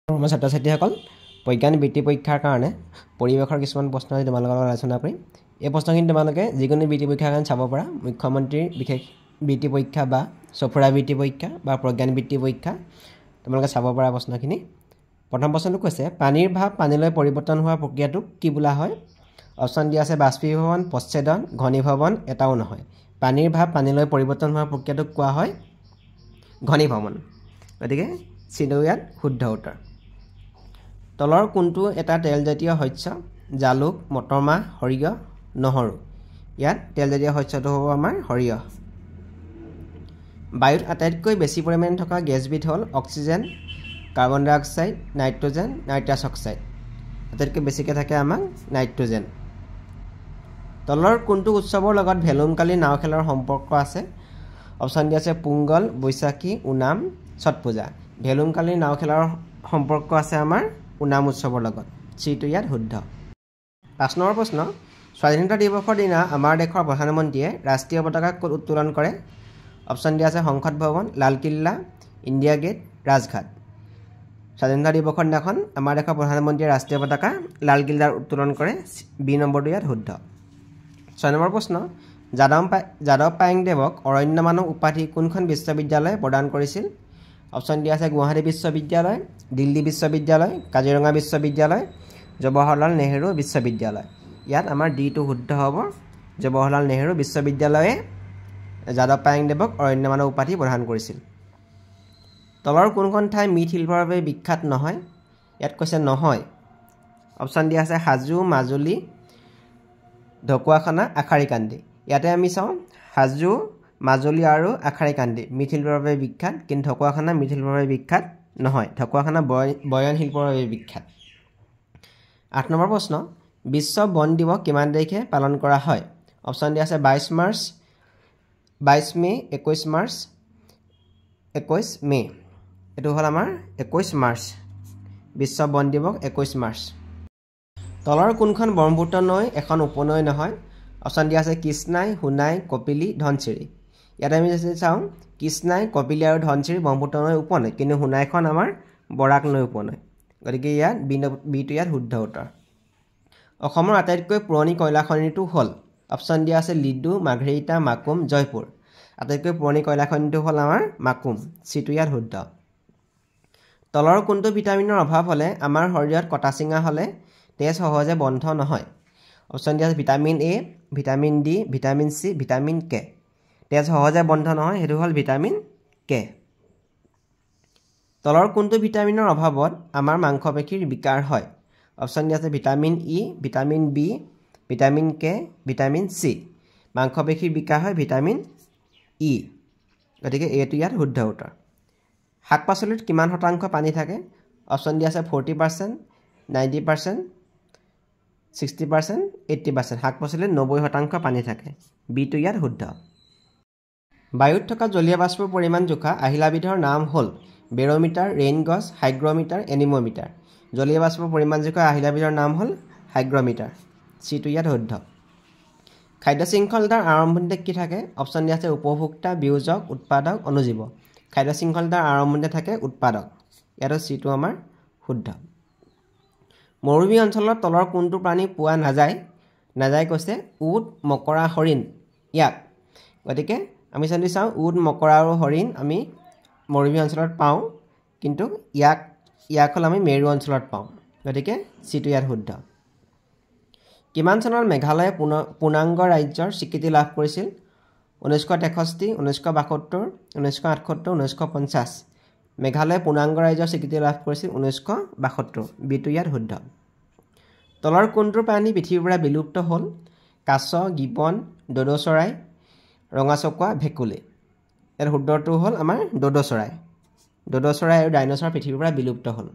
মই ছাত্ৰ ছাত্ৰীসকল বৈজ্ঞান বৃত্তি পৰীক্ষাৰ কাৰণে পৰিৱেশৰ কিছুমান প্ৰশ্ন আজি তোমালোকৰ লগত আলোচনা কৰিম। এই প্ৰশ্নখিনি তোমালোকে যিকোনো বৃত্তি পৰীক্ষাৰ কাৰণে চাব পাৰা। মুখ্যমন্ত্ৰীৰ বিশেষ বৃত্তি পৰীক্ষা বা চফুৰা বৃত্তি পৰীক্ষা বা প্ৰজ্ঞান বৃত্তি পৰীক্ষা তোমালোকে চাব পাৰা প্ৰশ্নখিনি। প্ৰথম প্ৰশ্নটো কৈছে পানীৰ ভাৱ পানীলৈ পৰিৱৰ্তন হোৱা প্ৰক্ৰিয়াটোক কি বোলা হয়? অপশ্যন দিয়া আছে বাষ্পীভৱন, প্ৰচ্ছেদন, ঘনীভৱন, এটাও নহয়। পানীৰ ভাৱ পানীলৈ পৰিৱৰ্তন হোৱা প্ৰক্ৰিয়াটোক কোৱা হয় ঘনীভৱন। গতিকে চিটো ইয়াত শুদ্ধ উত্তৰ। তলৰ কোনটো এটা তেলজাতীয় শস্য? জালুক, মটৰমাহ, সৰিয়হ, নহৰু। ইয়াত তেলজাতীয় শস্যটো হ'ব আমাৰ সৰিয়হ। বায়ুত আটাইতকৈ বেছি পৰিমাণে থকা গেছবিধ হ'ল অক্সিজেন, কাৰ্বন ডাই অক্সাইড, নাইট্ৰজেন, নাইট্ৰাছ অক্সাইড। আটাইতকৈ বেছিকৈ থাকে আমাক নাইট্ৰজেন। তলৰ কোনটো উৎসৱৰ লগত ভেলুমকালী নাও খেলৰ সম্পৰ্ক আছে? অপশ্যন দিয়া আছে পোংগল, বৈশাখী, ওনাম, ছট পূজা। ভেলুমকালী নাও খেলৰ সম্পৰ্ক আছে আমাৰ ওনাম উৎসৱৰ লগত। চিটো ইয়াত শুদ্ধ। ৫ নম্বৰ প্ৰশ্ন স্বাধীনতা দিৱসৰ দিনা আমাৰ দেশৰ প্ৰধানমন্ত্ৰীয়ে ৰাষ্ট্ৰীয় পতাকা ক'ত উত্তোলন কৰে? অপশ্যন দিয়া আছে সংসদ ভৱন, লালকিল্লা, ইণ্ডিয়া গেট, ৰাজঘাট। স্বাধীনতা দিৱসৰ দিনাখন আমাৰ দেশৰ প্ৰধানমন্ত্ৰীয়ে ৰাষ্ট্ৰীয় পতাকা লালকিল্লাত উত্তোলন কৰে। বি নম্বৰটো ইয়াত শুদ্ধ। ৬ নম্বৰ প্ৰশ্ন যাদৱ পায়েংদেৱক অৰণ্য মানৱ উপাধি কোনখন বিশ্ববিদ্যালয়ে প্ৰদান কৰিছিল? অপশ্যন দিয়া আছে গুৱাহাটী বিশ্ববিদ্যালয়, দিল্লী বিশ্ববিদ্যালয়, কাজিৰঙা বিশ্ববিদ্যালয়, জৱাহৰলাল নেহৰু বিশ্ববিদ্যালয়। ইয়াত আমাৰ ডিটো শুদ্ধ হ'ব। জৱাহৰলাল নেহৰু বিশ্ববিদ্যালয়ে যাদৱ পায়েংদেৱক অৰণ্য মানৱ উপাধি প্ৰদান কৰিছিল। তলৰ কোনখন ঠাই মৃৎ শিল্পৰ বাবে বিখ্যাত নহয়? ইয়াত কৈছে নহয়। অপশ্যন দিয়া আছে হাজো, মাজুলী, ঢকুৱাখানা, আশাৰীকান্দি। ইয়াতে আমি চাওঁ হাজো, মাজুলী আৰু আশাৰীকান্দি মৃৎ শিল্পৰ বাবে বিখ্যাত, কিন্তু ঢকুৱাখানা মৃৎ শিল্পৰ বাবে বিখ্যাত নহয়। ঢকুৱাখানা বয়ন শিল্পৰ বাবে বিখ্যাত। ৮ নম্বৰ প্ৰশ্ন বিশ্ব বন দিৱস কিমান তাৰিখে পালন কৰা হয়? অপশ্যন দিয়া আছে 22 মাৰ্চ, 22 মে', 21 মাৰ্চ, 21 মে'। এইটো হ'ল আমাৰ 21 মাৰ্চ। বিশ্ব বন দিৱস 21 মাৰ্চ। তলৰ কোনখন ব্ৰহ্মপুত্ৰ নৈ এখন উপনৈ নহয়? অপশ্যন দিয়া আছে কৃষ্ণাই, সোণাই, কপিলী, ধনশিৰি। ইয়াত আমি যদি চাওঁ কৃষ্ণাই, কপিলী আৰু ধনশিৰি ব্ৰহ্মপুত্ৰ নৈ উপনৈ, কিন্তু সোণাইখন আমাৰ বৰাক নৈ উপনৈ। গতিকে ইয়াত বিটো ইয়াত শুদ্ধ উত্তৰ। অসমৰ আটাইতকৈ পুৰণি কয়লা খনিটো হ'ল? অপশ্যন দিয়া আছে লিডু, মাৰ্ঘেৰিটা, মাকুম, জয়পুৰ। আটাইতকৈ পুৰণি কয়লা খনিটো হ'ল আমাৰ মাকুম। চিটো ইয়াত শুদ্ধ। তলৰ কোনটো ভিটামিনৰ অভাৱ হ'লে আমাৰ শৰীৰত কটা চিঙা হ'লে তেজ সহজে বন্ধ নহয়? অপশ্যন দিয়া আছে vitamin A, vitamin D, vitamin C, vitamin K. তেজ সহজে বন্ধ নহয়, সেইটো হ'ল ভিটামিন কে। তলৰ কোনটো ভিটামিনৰ অভাৱত আমাৰ মাংসপেশীৰ বিকাৰ হয়? অপশ্যন দিয়া আছে vitamin E, vitamin B, vitamin K, vitamin C. মাংসপেশীৰ বিকাৰ হয় ভিটামিন ই। গতিকে এইটো ইয়াত শুদ্ধ উত্তৰ। শাক পাচলিত কিমান শতাংশ পানী থাকে? অপশ্যন দিয়া আছে 40%, 90%, 60%, 80%। শাক পাচলিত 90% পানী থাকে। বিটো ইয়াত শুদ্ধ। বায়ুত থকা জলীয় বাষ্পৰ পৰিমাণ জোখা আহিলাবিধৰ নাম হ'ল বেৰ'মিটাৰ, ৰেইন গজ, হাইগ্ৰমিটাৰ, এনিম'মিটাৰ। জলীয় বাষ্পৰ পৰিমাণ জোখা আহিলাবিধৰ নাম হ'ল হাইগ্ৰমিটাৰ। চিটো ইয়াত শুদ্ধ। খাদ্য শৃংখলতাৰ আৰম্ভণিতে কি থাকে? অপশ্যন দিয়া আছে উপভোক্তা, বিয়োজক, উৎপাদক, অনুজীৱ। খাদ্য শৃংখলতাৰ আৰম্ভণিতে থাকে উৎপাদক। ইয়াতো চিটো আমাৰ শুদ্ধ। মৰুভূমি অঞ্চলত তলৰ কোনটো প্ৰাণী পোৱা নাযায় কৈছে উট, মকৰা, হৰিণ। ইয়াক গতিকে আমি যদি চাওঁ উট, মকৰা আৰু হৰিণ আমি মৰুভূমি অঞ্চলত পাওঁ, কিন্তু ইয়াক হ'ল আমি মেৰু অঞ্চলত পাওঁ। গতিকে চিটো ইয়াত শুদ্ধ। কিমান চনত মেঘালয়ে পূৰ্ণাংগ ৰাজ্যৰ স্বীকৃতি লাভ কৰিছিল? 1963, 1972, 1978, 1950। মেঘালয়ে পূৰ্ণাংগ ৰাজ্যৰ স্বীকৃতি লাভ কৰিছিল 1972। বিটো ইয়াত শুদ্ধ। তলৰ কোনটো প্ৰাণী পৃথিৱীৰ পৰা বিলুপ্ত হ'ল? কাছ, গিবন, ড'ড চৰাই, ৰঙাচকুৱা, ভেকুলী। ইয়াৰ শুদ্ধটো হ'ল আমাৰ ড'ড চৰাই। ড'ড চৰাই আৰু ডাইন'ছৰ পৃথিৱীৰ পৰা বিলুপ্ত হ'ল।